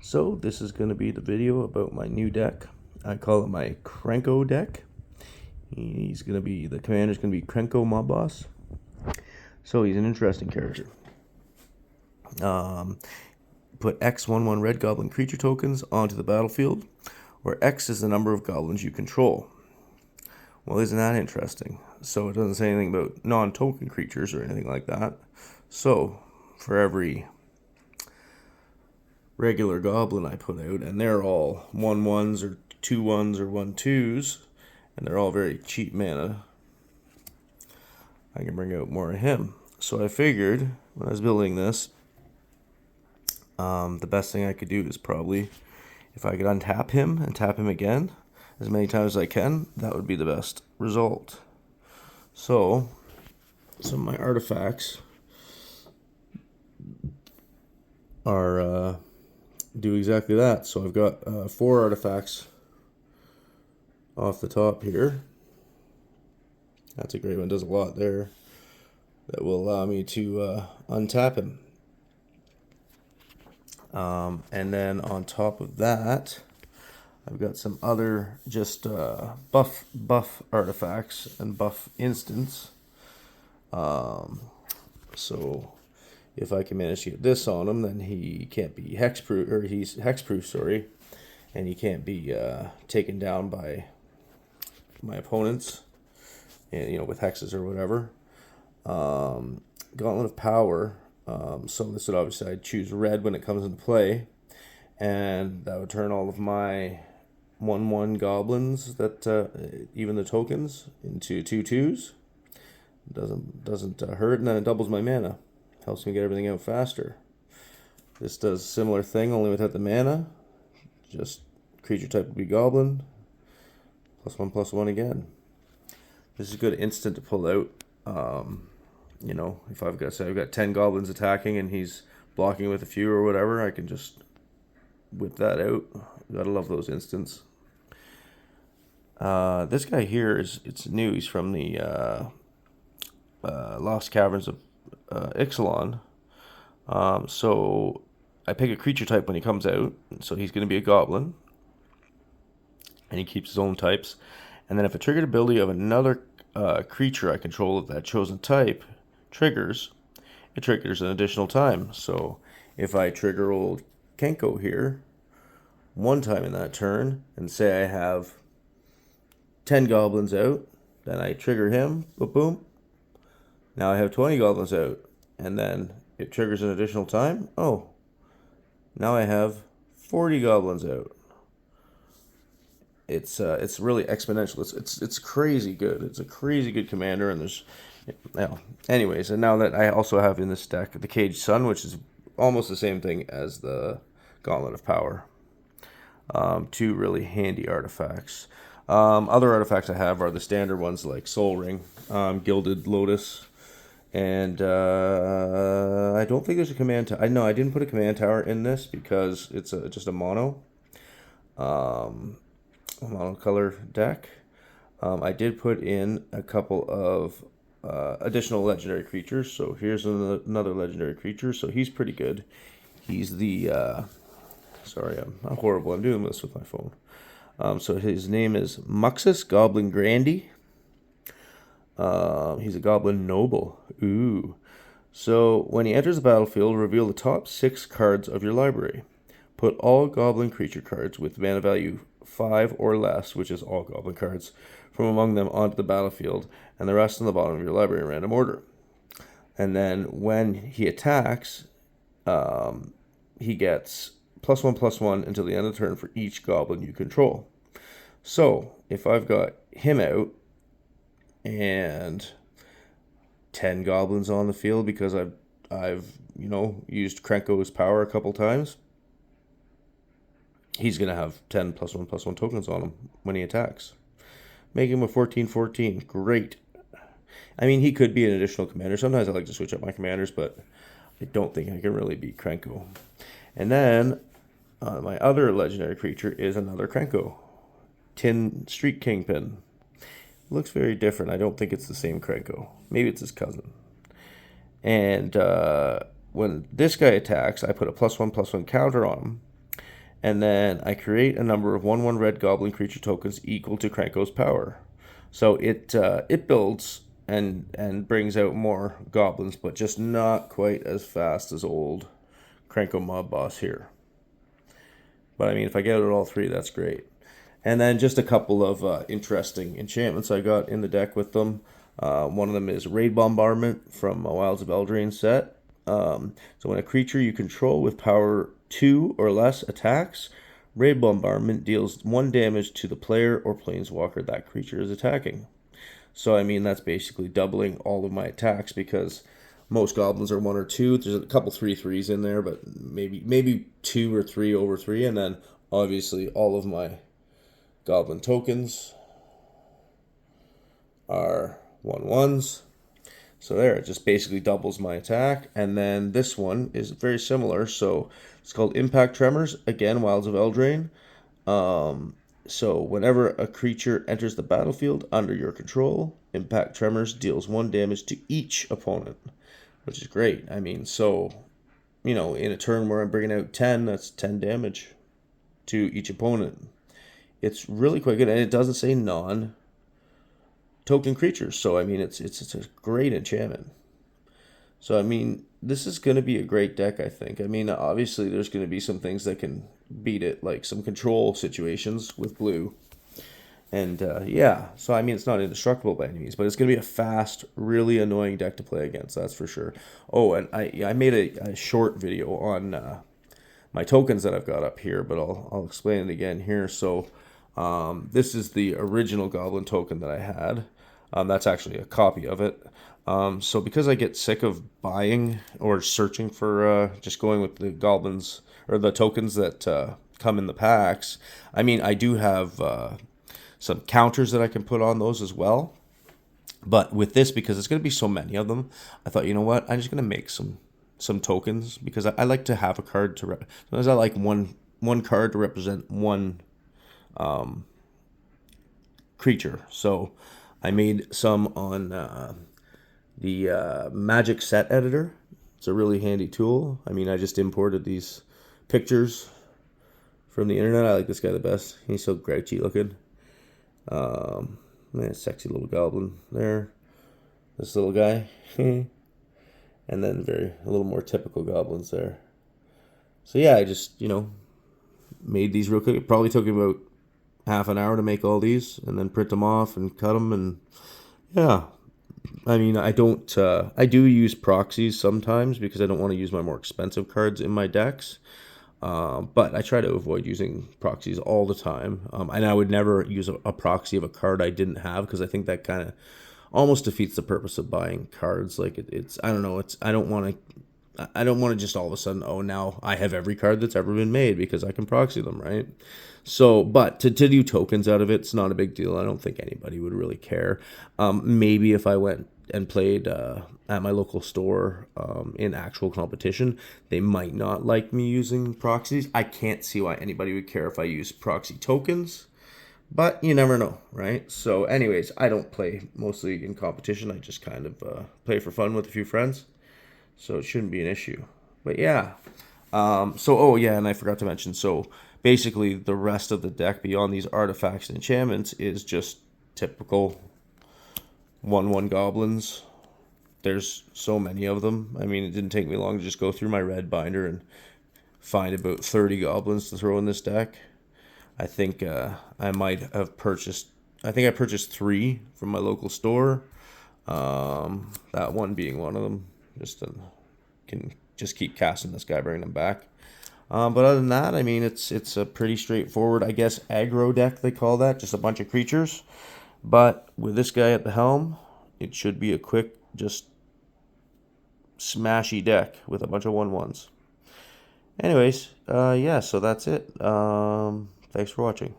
So this is going to be the video about my new deck. I call it my Krenko deck. The commander's going to be Krenko Mob Boss. So he's an interesting character. Put X 1/1 red goblin creature tokens onto the battlefield, where X is the number of goblins you control. Well, isn't that interesting? So it doesn't say anything about non-token creatures or anything like that. So for every regular goblin I put out, and they're all 1/1s or 2/1s or 1/2s, and they're all very cheap mana, I can bring out more of him. So I figured when I was building this, the best thing I could do is probably, if I could untap him and tap him again as many times as I can, that would be the best result. So some of my artifacts are do exactly that. So I've got 4 artifacts off the top here. That's a great one. Does a lot there. That will allow me to untap him. And then on top of that, I've got some other just buff artifacts and buff instants. So if I can manage to get this on him, then he can't be hexproof, or he's hexproof, sorry, and he can't be taken down by my opponents, and with hexes or whatever. Gauntlet of Power. So this would obviously, I'd choose red when it comes into play, and that would turn all of my 1/1 goblins, that even the tokens, into 2/2s. Doesn't hurt, and then it doubles my mana. Helps me get everything out faster. This does a similar thing, only without the mana. Just creature type would be goblin. +1/+1 again. This is a good instant to pull out. If I've got 10 goblins attacking and he's blocking with a few or whatever, I can just whip that out. Gotta love those instants. This guy here it's new. He's from the Lost Caverns of Ixalan. So I pick a creature type when he comes out, so he's going to be a goblin, and he keeps his own types. And then if a triggered ability of another creature I control of that chosen type triggers, it triggers an additional time. So if I trigger old Krenko here one time in that turn, and say I have 10 goblins out, then I trigger him, boom. Now I have 20 goblins out, and then it triggers an additional time. Oh, now I have 40 goblins out. It's really exponential. It's crazy good. It's a crazy good commander, and there's, anyways. And now that I also have in this deck the Caged Sun, which is almost the same thing as the Gauntlet of Power. 2 really handy artifacts. Other artifacts I have are the standard ones like Soul Ring, Gilded Lotus, and I don't think there's a command tower. No, I didn't put a command tower in this because it's just a mono color deck. I did put in a couple of additional legendary creatures. So here's another legendary creature. So he's pretty good. He's the sorry, I'm horrible. I'm doing this with my phone. So his name is Muxus Goblin Grandy. He's a Goblin Noble. Ooh. So when he enters the battlefield, reveal the top 6 cards of your library. Put all Goblin creature cards with mana value 5 or less, which is all Goblin cards, from among them onto the battlefield, and the rest on the bottom of your library in random order. And then when he attacks, he gets +1/+1 until the end of the turn for each goblin you control. So if I've got him out and 10 goblins on the field because I've used Krenko's power a couple times, he's gonna have 10 +1/+1 tokens on him when he attacks, making him a 14/14. Great. I mean, he could be an additional commander. Sometimes I like to switch up my commanders, but I don't think I can really beat Krenko. And then my other legendary creature is another Krenko, Tin Street Kingpin. Looks very different. I don't think it's the same Krenko. Maybe it's his cousin. And when this guy attacks, I put a +1/+1 counter on him, And then I create a number of 1/1 red goblin creature tokens equal to Krenko's power. So it builds and brings out more goblins, but just not quite as fast as old Krenko mob boss here. But I mean, if I get it all three, that's great. And then just a couple of interesting enchantments I got in the deck with them. One of them is Raid Bombardment from a Wilds of Eldraine set. So when a creature you control with power 2 or less attacks, Raid Bombardment deals 1 damage to the player or planeswalker that creature is attacking. So I mean, that's basically doubling all of my attacks because most goblins are 1 or 2. There's a couple 3/3s in there, but maybe 2 or 3 over 3, and then obviously all of my goblin tokens are 1/1s. So there, it just basically doubles my attack. And then this one is very similar. So it's called Impact Tremors. Again, Wilds of Eldraine. So whenever a creature enters the battlefield under your control, Impact Tremors deals 1 damage to each opponent, which is great. I mean, so, in a turn where I'm bringing out 10, that's 10 damage to each opponent. It's really quite good, and it doesn't say non-token creatures. So, I mean, it's a great enchantment. So, I mean, this is going to be a great deck, I think. I mean, obviously, there's going to be some things that can beat it, like some control situations with blue. And, yeah, so, I mean, it's not indestructible by any means, but it's going to be a fast, really annoying deck to play against, that's for sure. Oh, and I made a short video on my tokens that I've got up here, but I'll explain it again here. So, this is the original Goblin token that I had. That's actually a copy of it. So because I get sick of buying or searching for just going with the goblins or the tokens that come in the packs, I mean, I do have some counters that I can put on those as well. But with this, because it's going to be so many of them, I thought, you know what, I'm just going to make some tokens because I like to have a card to sometimes I like one card to represent one creature. So I made some on the Magic Set Editor. It's a really handy tool. I mean, I just imported these pictures from the internet. I like this guy the best. He's so grouchy looking. Sexy little goblin there. This little guy. And then a little more typical goblins there. So yeah, I just, made these real quick. It probably took about half an hour to make all these and then print them off and cut them. And yeah, I mean, I do use proxies sometimes because I don't want to use my more expensive cards in my decks. But I try to avoid using proxies all the time. And I would never use a proxy of a card I didn't have because I think that kind of almost defeats the purpose of buying cards. Like it's I don't know, I don't want to just all of a sudden, oh, now I have every card that's ever been made because I can proxy them, right? So, but to do tokens out of it's not a big deal. I don't think anybody would really care. Maybe if I went and played at my local store in actual competition, they might not like me using proxies. I can't see why anybody would care if I use proxy tokens, but you never know, right? So anyways, I don't play mostly in competition. I just kind of play for fun with a few friends. So it shouldn't be an issue. But yeah. Oh yeah, and I forgot to mention, so basically the rest of the deck beyond these artifacts and enchantments is just typical 1/1 goblins. There's so many of them. I mean, it didn't take me long to just go through my red binder and find about 30 goblins to throw in this deck. I think I purchased 3 from my local store. That one being one of them. Can just keep casting this guy, bring them back. But other than that, I mean, it's a pretty straightforward, I guess, aggro deck, they call that. Just a bunch of creatures. But with this guy at the helm, it should be a quick, just smashy deck with a bunch of 1/1s. Anyways, yeah, so that's it. Thanks for watching.